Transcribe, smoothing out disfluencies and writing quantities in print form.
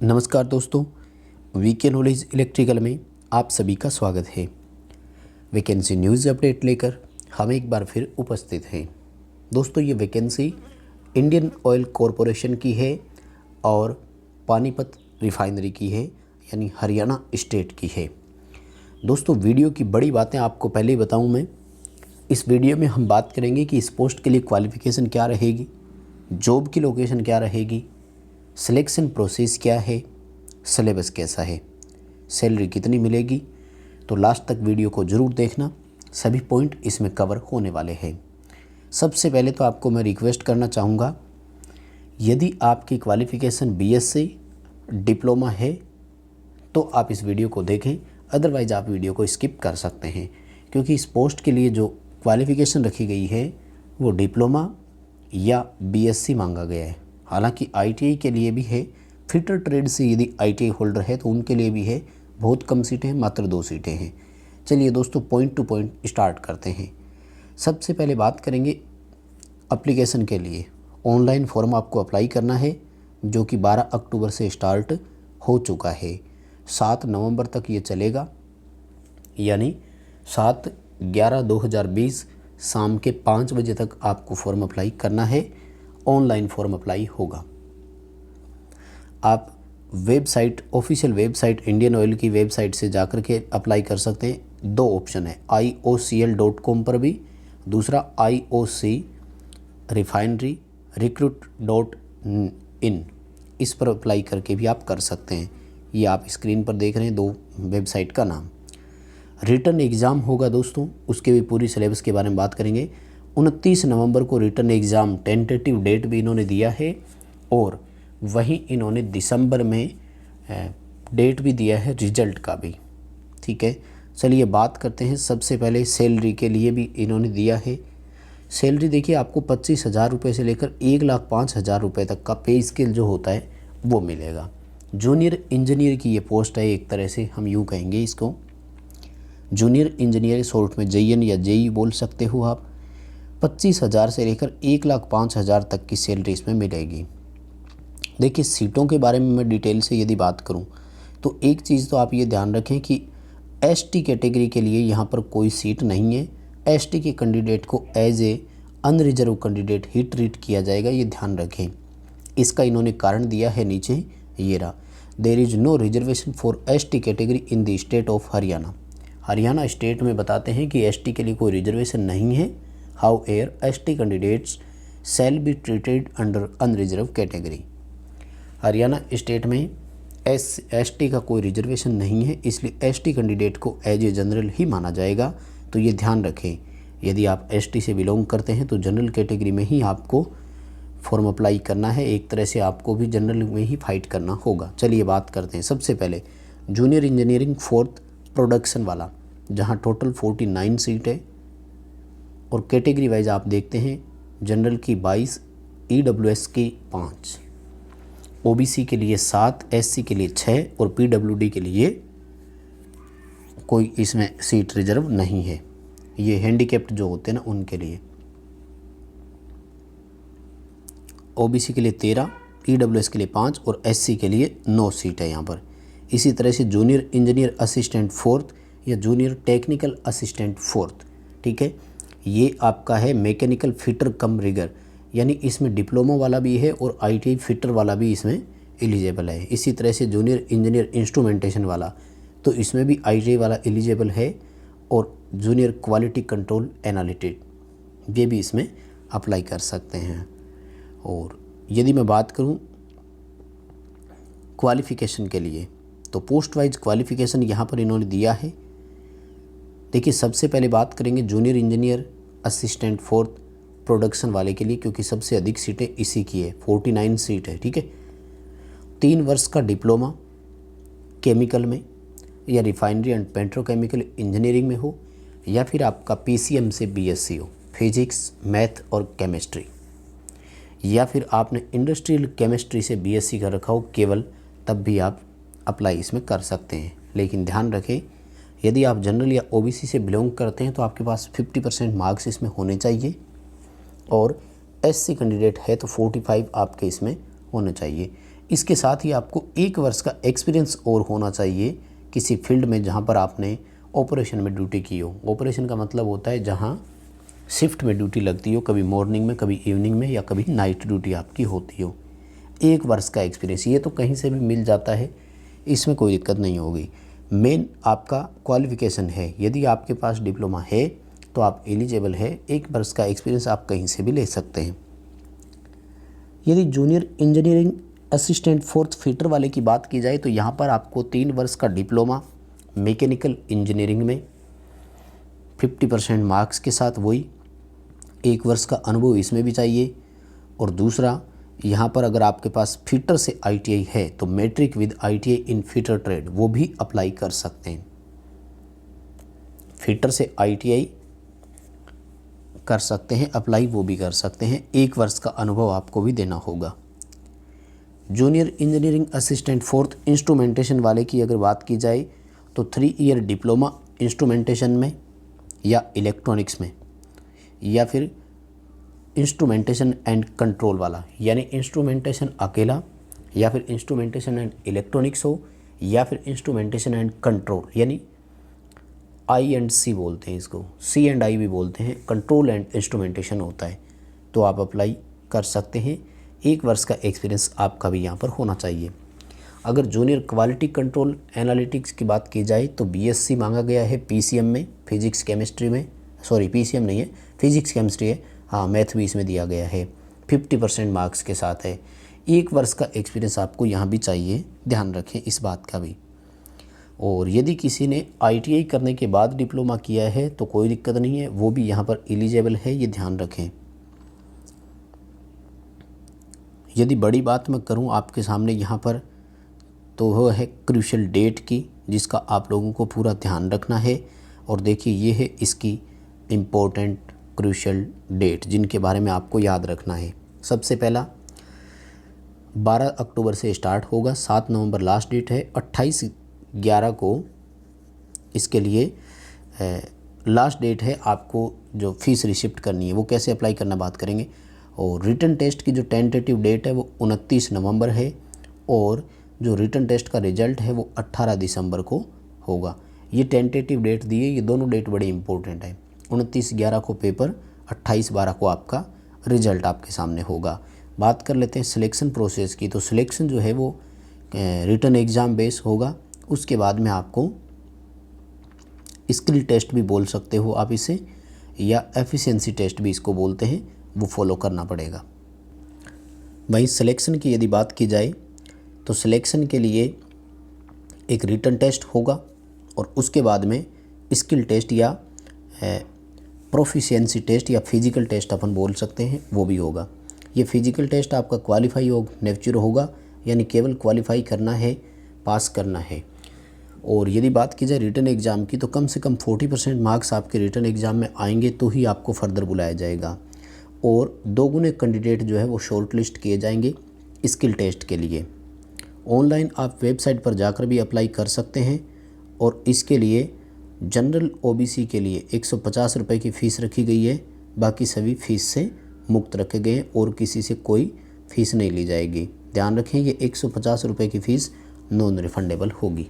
नमस्कार दोस्तों, VK knowledge electrical में आप सभी का स्वागत है। वैकेंसी न्यूज़ अपडेट लेकर हम एक बार फिर उपस्थित हैं। दोस्तों, ये वैकेंसी इंडियन ऑयल कॉरपोरेशन की है और पानीपत रिफाइनरी की है, यानी हरियाणा स्टेट की है। दोस्तों, वीडियो की बड़ी बातें आपको पहले ही बताऊं मैं। इस वीडियो में हम बात करेंगे कि इस पोस्ट के लिए क्वालिफ़िकेशन क्या रहेगी, जॉब की लोकेशन क्या रहेगी, सिलेक्शन प्रोसेस क्या है, सिलेबस कैसा है, सैलरी कितनी मिलेगी। तो लास्ट तक वीडियो को ज़रूर देखना, सभी पॉइंट इसमें कवर होने वाले हैं। सबसे पहले तो आपको मैं रिक्वेस्ट करना चाहूँगा, यदि आपकी क्वालिफ़िकेशन बीएससी डिप्लोमा है तो आप इस वीडियो को देखें, अदरवाइज़ आप वीडियो को स्किप कर सकते हैं, क्योंकि इस पोस्ट के लिए जो क्वालिफ़िकेशन रखी गई है वो डिप्लोमा या बीएससी मांगा गया है। हालांकि आईटीआई के लिए भी है, फिटर ट्रेड से यदि आईटीआई होल्डर है तो उनके लिए भी है। बहुत कम सीटें हैं, मात्र 2 सीटें हैं। चलिए दोस्तों, पॉइंट टू पॉइंट स्टार्ट करते हैं। सबसे पहले बात करेंगे एप्लीकेशन के लिए। ऑनलाइन फॉर्म आपको अप्लाई करना है, जो कि 12 अक्टूबर से स्टार्ट हो चुका है। 7 नवंबर तक ये चलेगा, यानी 7/11/2020 शाम के 5 बजे तक आपको फॉर्म अप्लाई करना है। ऑनलाइन फॉर्म अप्लाई होगा। आप website, official website Indian oil की वेबसाइट से जाकर के अप्लाई कर सकते हैं। 2 ऑप्शन है, iocl.com पर भी, दूसरा IOC रिफाइनरी recruit.in, इस पर अप्लाई करके भी आप कर सकते हैं। ये आप स्क्रीन पर देख रहे हैं 2 वेबसाइट का नाम। रिटर्न एग्ज़ाम होगा दोस्तों, उसके भी पूरी सिलेबस के बारे में बात करेंगे। 29 नवंबर को रिटर्न एग्ज़ाम टेंटेटिव डेट भी इन्होंने दिया है, और वहीं इन्होंने दिसंबर में डेट भी दिया है रिजल्ट का भी। ठीक है, चलिए बात करते हैं। सबसे पहले सैलरी के लिए भी इन्होंने दिया है। सैलरी देखिए, आपको 25,000 रुपये से लेकर 1,05,000 रुपये तक का पे स्केल जो होता है वो मिलेगा। जूनियर इंजीनियर की ये पोस्ट है, एक तरह से हम यूँ कहेंगे इसको। जूनियर इंजीनियर शॉर्ट में JN या JE बोल सकते हो आप। 25,000 से लेकर 1,05,000 तक की सैलरी इसमें मिलेगी। देखिए, सीटों के बारे में मैं डिटेल से यदि बात करूं तो एक चीज़ तो आप ये ध्यान रखें कि ST कैटेगरी के लिए यहाँ पर कोई सीट नहीं है। ST के कैंडिडेट को एज ए अनरिजर्व कैंडिडेट ही ट्रीट किया जाएगा, ये ध्यान रखें। इसका इन्होंने कारण दिया है नीचे, ये रहा। There is no reservation for ST category in the state of Haryana. Haryana state में बताते हैं कि ST के लिए कोई रिजर्वेशन नहीं है। However, ST candidates shall be treated under unreserved category। Haryana state में ST का कोई रिजर्वेशन नहीं है, इसलिए ST कैंडिडेट को एज ए जनरल ही माना जाएगा। तो ये ध्यान रखें, यदि आप ST से बिलोंग करते हैं तो जनरल कैटेगरी में ही आपको फॉर्म अप्लाई करना है। एक तरह से आपको भी जनरल में ही फाइट करना होगा। चलिए बात करते हैं। सबसे पहले जूनियर इंजीनियरिंग 4th प्रोडक्शन वाला, जहाँ टोटल 49 सीट है, और कैटेगरी वाइज आप देखते हैं, जनरल की 22, EWS की 5, OBC के लिए 7, SC के लिए 6 और PWD के लिए कोई इसमें सीट रिजर्व नहीं है। ये हैंडीकैप्ड जो होते हैं ना, उनके लिए। OBC के लिए 13, EWS के लिए 5 और SC के लिए 9 सीट है यहाँ पर। इसी तरह से जूनियर इंजीनियर असिस्टेंट 4th या जूनियर टेक्निकल असिस्टेंट 4th, ठीक है, ये आपका है मैकेनिकल फिटर कम रिगर, यानी इसमें डिप्लोमा वाला भी है और ITI फिटर वाला भी इसमें एलिजिबल है। इसी तरह से जूनियर इंजीनियर इंस्ट्रूमेंटेशन वाला, तो इसमें भी ITI वाला एलिजिबल है, और जूनियर क्वालिटी कंट्रोल एनालिटिक ये भी इसमें अप्लाई कर सकते हैं। और यदि मैं बात करूं क्वालिफ़िकेशन के लिए, तो पोस्ट वाइज क्वालिफ़िकेशन यहाँ पर इन्होंने दिया है। देखिए, सबसे पहले बात करेंगे junior engineer assistant 4th production वाले के लिए, क्योंकि सबसे अधिक सीटें इसी की है, 49 सीट है। ठीक है, 3 वर्ष का डिप्लोमा केमिकल में या रिफाइनरी एंड पेट्रोकेमिकल इंजीनियरिंग में हो, या फिर आपका PCM से BSc हो, फिजिक्स, मैथ और केमिस्ट्री, या फिर आपने इंडस्ट्रियल केमिस्ट्री से BSc कर रखा हो केवल, तब भी आप अप्लाई इसमें कर सकते हैं। लेकिन ध्यान रखें, यदि आप जनरल या OBC से बिलोंग करते हैं तो आपके पास 50% मार्क्स इसमें होने चाहिए, और SC कैंडिडेट है तो 45 आपके इसमें होने चाहिए। इसके साथ ही आपको 1 वर्ष का एक्सपीरियंस और होना चाहिए किसी फील्ड में जहाँ पर आपने ऑपरेशन में ड्यूटी की हो। ऑपरेशन का मतलब होता है जहाँ शिफ्ट में ड्यूटी लगती हो, कभी मॉर्निंग में, कभी इवनिंग में, या कभी नाइट ड्यूटी आपकी होती हो। 1 वर्ष का एक्सपीरियंस, ये तो कहीं से भी मिल जाता है, इसमें कोई दिक्कत नहीं होगी। मेन आपका क्वालिफ़िकेशन है, यदि आपके पास डिप्लोमा है तो आप एलिजिबल है। 1 वर्ष का एक्सपीरियंस आप कहीं से भी ले सकते हैं। यदि junior engineering assistant 4th fitter वाले की बात की जाए तो यहाँ पर आपको 3 वर्ष का डिप्लोमा मैकेनिकल इंजीनियरिंग में 50% मार्क्स के साथ, वही 1 वर्ष का अनुभव इसमें भी चाहिए। और दूसरा, यहाँ पर अगर आपके पास फिटर से ITI है तो matric with ITI in fitter trade वो भी अप्लाई कर सकते हैं। फिटर से ITI कर सकते हैं अप्लाई, वो भी कर सकते हैं। 1 वर्ष का अनुभव आपको भी देना होगा। Junior engineering assistant 4th instrumentation वाले की अगर बात की जाए तो 3 ईयर डिप्लोमा इंस्ट्रूमेंटेशन में या इलेक्ट्रॉनिक्स में, या फिर इंस्ट्रूमेंटेशन एंड कंट्रोल वाला, यानी इंस्ट्रूमेंटेशन अकेला, या फिर इंस्ट्रूमेंटेशन एंड इलेक्ट्रॉनिक्स हो, या फिर इंस्ट्रूमेंटेशन एंड कंट्रोल, यानी I&C बोलते हैं इसको, C&I भी बोलते हैं, कंट्रोल एंड इंस्ट्रूमेंटेशन होता है, तो आप अप्लाई कर सकते हैं। 1 वर्ष का एक्सपीरियंस आपका भी यहाँ पर होना चाहिए। अगर जूनियर क्वालिटी कंट्रोल एनालिटिक्स की बात की जाए तो BSc मांगा गया है PCM में, फिजिक्स केमिस्ट्री में, सॉरी PCM नहीं है, फिजिक्स केमिस्ट्री है, हाँ मैथ भी इसमें दिया गया है, 50% मार्क्स के साथ है। 1 वर्ष का एक्सपीरियंस आपको यहाँ भी चाहिए, ध्यान रखें इस बात का भी। और यदि किसी ने ITI करने के बाद डिप्लोमा किया है तो कोई दिक्कत नहीं है, वो भी यहाँ पर एलिजिबल है, ये ध्यान रखें। यदि बड़ी बात मैं करूँ आपके सामने यहाँ पर तो वो है क्रूशियल डेट की, जिसका आप लोगों को पूरा ध्यान रखना है। और देखिए ये है इसकी इम्पोर्टेंट क्रूशियल डेट जिनके बारे में आपको याद रखना है। सबसे पहला 12 अक्टूबर से स्टार्ट होगा, 7 नवंबर लास्ट डेट है, 28/11 को इसके लिए लास्ट डेट है। आपको जो फीस रिसिप्ट करनी है वो कैसे अप्लाई करना बात करेंगे। और रिटन टेस्ट की जो टेंटेटिव डेट है वो 29 नवंबर है, और जो रिटन टेस्ट का रिजल्ट है वो 18 दिसंबर को होगा। ये टेंटेटिव डेट दी है, ये दोनों डेट बड़े इंपॉर्टेंट है। 29/11 को पेपर, 28/12 को आपका रिजल्ट आपके सामने होगा। बात कर लेते हैं सिलेक्शन प्रोसेस की, तो सिलेक्शन जो है वो रिटन एग्ज़ाम बेस होगा। उसके बाद में आपको स्किल टेस्ट भी बोल सकते हो आप इसे, या एफिशिएंसी टेस्ट भी इसको बोलते हैं, वो फॉलो करना पड़ेगा। वहीं सिलेक्शन की यदि बात की जाए तो सिलेक्शन के लिए एक रिटन टेस्ट होगा, और उसके बाद में स्किल टेस्ट या प्रोफिशिएंसी टेस्ट या फिजिकल टेस्ट अपन बोल सकते हैं, वो भी होगा। ये फिजिकल टेस्ट आपका क्वालिफाई नेचर होगा, यानी केवल क्वालिफाई करना है, पास करना है। और यदि बात की जाए रिटन एग्ज़ाम की तो कम से कम 40% मार्क्स आपके रिटन एग्ज़ाम में आएंगे तो ही आपको फर्दर बुलाया जाएगा, और 2 गुने कैंडिडेट जो है वो शॉर्ट लिस्ट किए जाएंगे स्किल टेस्ट के लिए। ऑनलाइन आप वेबसाइट पर जाकर भी अप्लाई कर सकते हैं, और इसके लिए जनरल OBC के लिए 150 रुपये की फ़ीस रखी गई है, बाकी सभी फ़ीस से मुक्त रखे गए हैं और किसी से कोई फ़ीस नहीं ली जाएगी। ध्यान रखें ये 150 रुपये की फ़ीस नॉन रिफंडेबल होगी।